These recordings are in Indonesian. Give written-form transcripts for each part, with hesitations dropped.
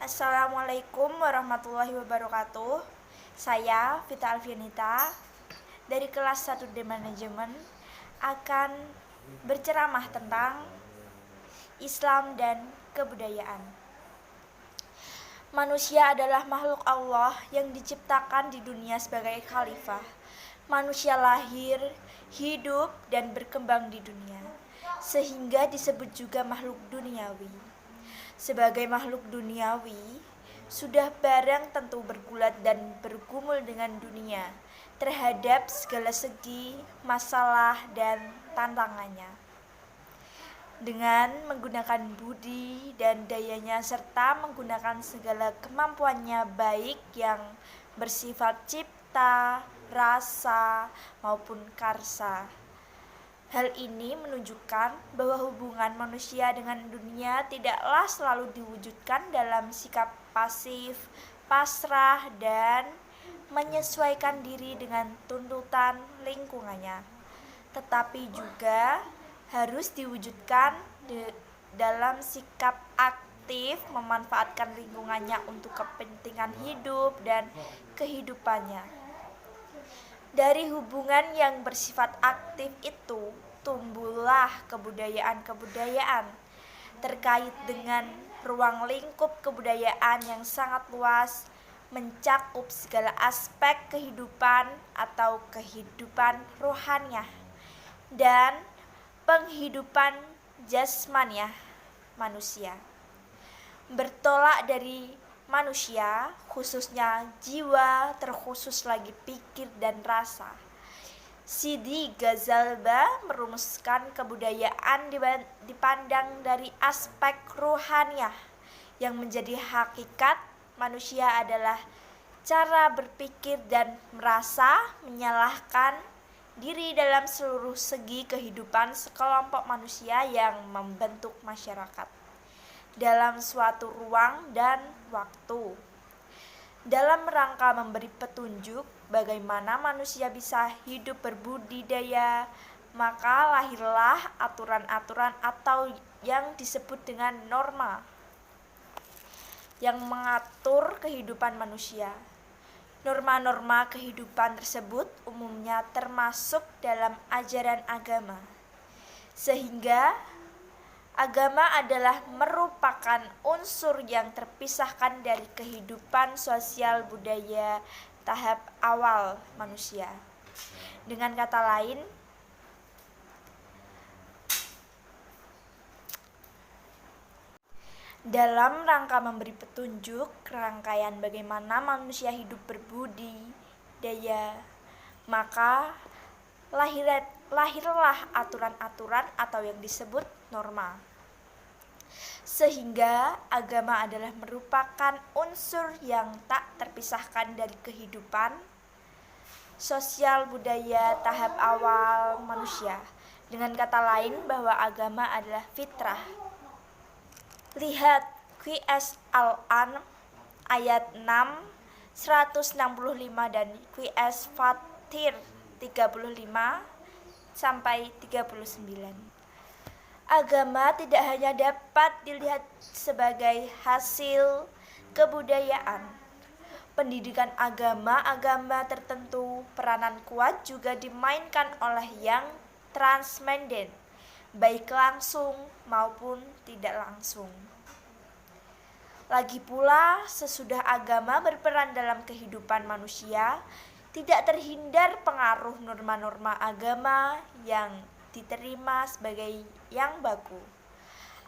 Assalamualaikum warahmatullahi wabarakatuh. Saya Vita Alfianita dari kelas 1D Manajemen akan berceramah tentang Islam dan kebudayaan. Manusia adalah makhluk Allah yang diciptakan di dunia sebagai khalifah. Manusia lahir, hidup, dan berkembang di dunia, sehingga disebut juga makhluk duniawi. Sebagai makhluk duniawi, sudah barang tentu bergulat dan bergumul dengan dunia terhadap segala segi, masalah, dan tantangannya. Dengan menggunakan budi dan dayanya serta menggunakan segala kemampuannya baik yang bersifat cipta, rasa, maupun karsa. Hal ini menunjukkan bahwa hubungan manusia dengan dunia tidaklah selalu diwujudkan dalam sikap pasif, pasrah, dan menyesuaikan diri dengan tuntutan lingkungannya, tetapi juga harus diwujudkan dalam sikap aktif memanfaatkan lingkungannya untuk kepentingan hidup dan kehidupannya. Dari hubungan yang bersifat aktif itu tumbuhlah kebudayaan-kebudayaan terkait dengan ruang lingkup kebudayaan yang sangat luas, mencakup segala aspek kehidupan atau kehidupan rohaniah dan penghidupan jasmaniah manusia. Bertolak dari manusia, khususnya jiwa, terkhusus lagi pikir dan rasa. Sidi Ghazalba merumuskan kebudayaan dipandang dari aspek rohaniah, yang menjadi hakikat manusia adalah cara berpikir dan merasa menyalahkan diri dalam seluruh segi kehidupan sekelompok manusia yang membentuk masyarakat dalam suatu ruang dan waktu. Dalam rangka memberi petunjuk bagaimana manusia bisa hidup berbudidaya, maka lahirlah aturan-aturan atau yang disebut dengan norma yang mengatur kehidupan manusia. Norma-norma kehidupan tersebut umumnya termasuk dalam ajaran agama, sehingga agama adalah merupakan unsur yang terpisahkan dari kehidupan sosial budaya tahap awal manusia. Dengan kata lain, dalam rangka memberi petunjuk rangkaian bagaimana manusia hidup berbudidaya, maka lahirlah aturan-aturan atau yang disebut norma. Sehingga agama adalah merupakan unsur yang tak terpisahkan dari kehidupan sosial budaya tahap awal manusia. Dengan kata lain, bahwa agama adalah fitrah. Lihat QS Al-An ayat 6, 165 dan QS Fatir 35 sampai 39. Agama tidak hanya dapat dilihat sebagai hasil kebudayaan. Pendidikan agama tertentu peranan kuat juga dimainkan oleh yang transenden, baik langsung maupun tidak langsung. Lagi pula, sesudah agama berperan dalam kehidupan manusia, tidak terhindar pengaruh norma-norma agama yang diterima sebagai yang baku.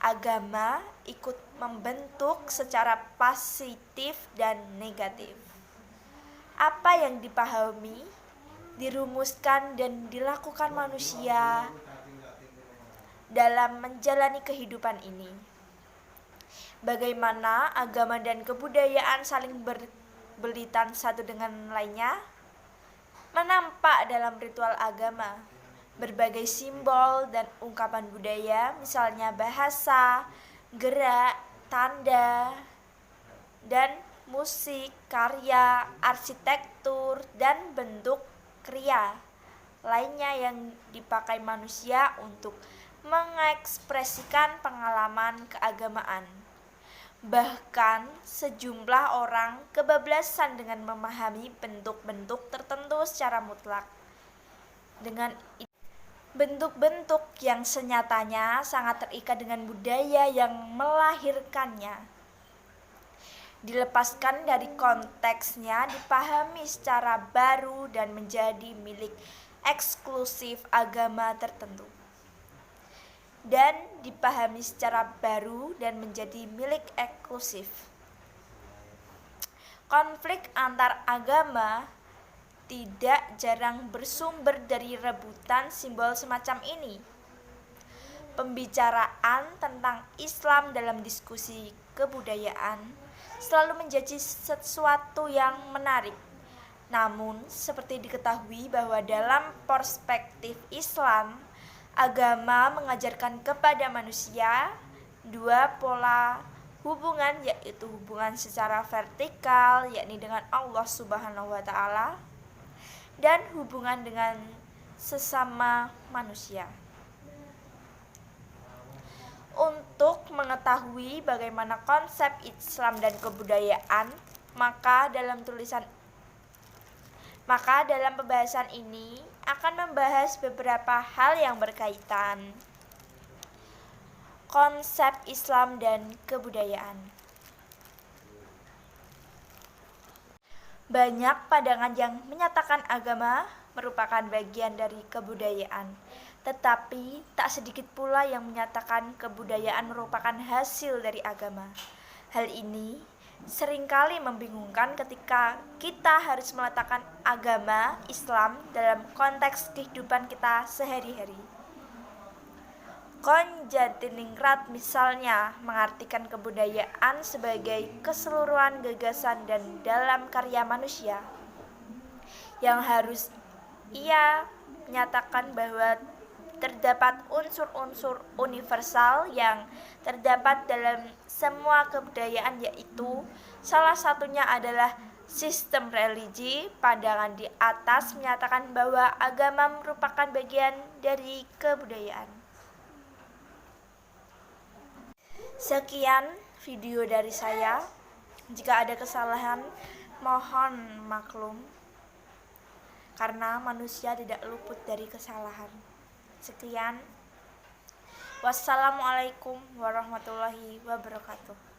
Agama ikut membentuk secara positif dan negatif. Apa yang dipahami, dirumuskan dan dilakukan manusia dalam menjalani kehidupan ini. Bagaimana agama dan kebudayaan saling berbelitan satu dengan lainnya? Menampak dalam ritual agama berbagai simbol dan ungkapan budaya, misalnya bahasa, gerak, tanda, dan musik, karya, arsitektur, dan bentuk kriya lainnya yang dipakai manusia untuk mengekspresikan pengalaman keagamaan. Bahkan sejumlah orang kebablasan dengan memahami bentuk-bentuk tertentu secara mutlak. Dengan bentuk-bentuk yang senyatanya sangat terikat dengan budaya yang melahirkannya. Dilepaskan dari konteksnya, dipahami secara baru dan menjadi milik eksklusif agama tertentu. Dan dipahami secara baru dan menjadi milik eksklusif. Konflik antar agama tidak jarang bersumber dari rebutan simbol semacam ini. Pembicaraan tentang Islam dalam diskusi kebudayaan selalu menjadi sesuatu yang menarik. Namun, seperti diketahui bahwa dalam perspektif Islam, agama mengajarkan kepada manusia dua pola hubungan, yaitu hubungan secara vertikal, yakni dengan Allah Subhanahu wa Ta'ala, dan hubungan dengan sesama manusia. Untuk mengetahui bagaimana konsep Islam dan kebudayaan, maka dalam pembahasan ini akan membahas beberapa hal yang berkaitan konsep Islam dan kebudayaan. Banyak pandangan yang menyatakan agama merupakan bagian dari kebudayaan, tetapi tak sedikit pula yang menyatakan kebudayaan merupakan hasil dari agama. Hal ini seringkali membingungkan ketika kita harus meletakkan agama Islam dalam konteks kehidupan kita sehari-hari. Konjatiningrat misalnya mengartikan kebudayaan sebagai keseluruhan gagasan dan dalam karya manusia yang harus ia menyatakan bahwa terdapat unsur-unsur universal yang terdapat dalam semua kebudayaan, yaitu salah satunya adalah sistem religi. Pandangan di atas menyatakan bahwa agama merupakan bagian dari kebudayaan. Sekian video dari saya. Jika ada kesalahan, mohon maklum, karena manusia tidak luput dari kesalahan. Sekian. Wassalamualaikum warahmatullahi wabarakatuh.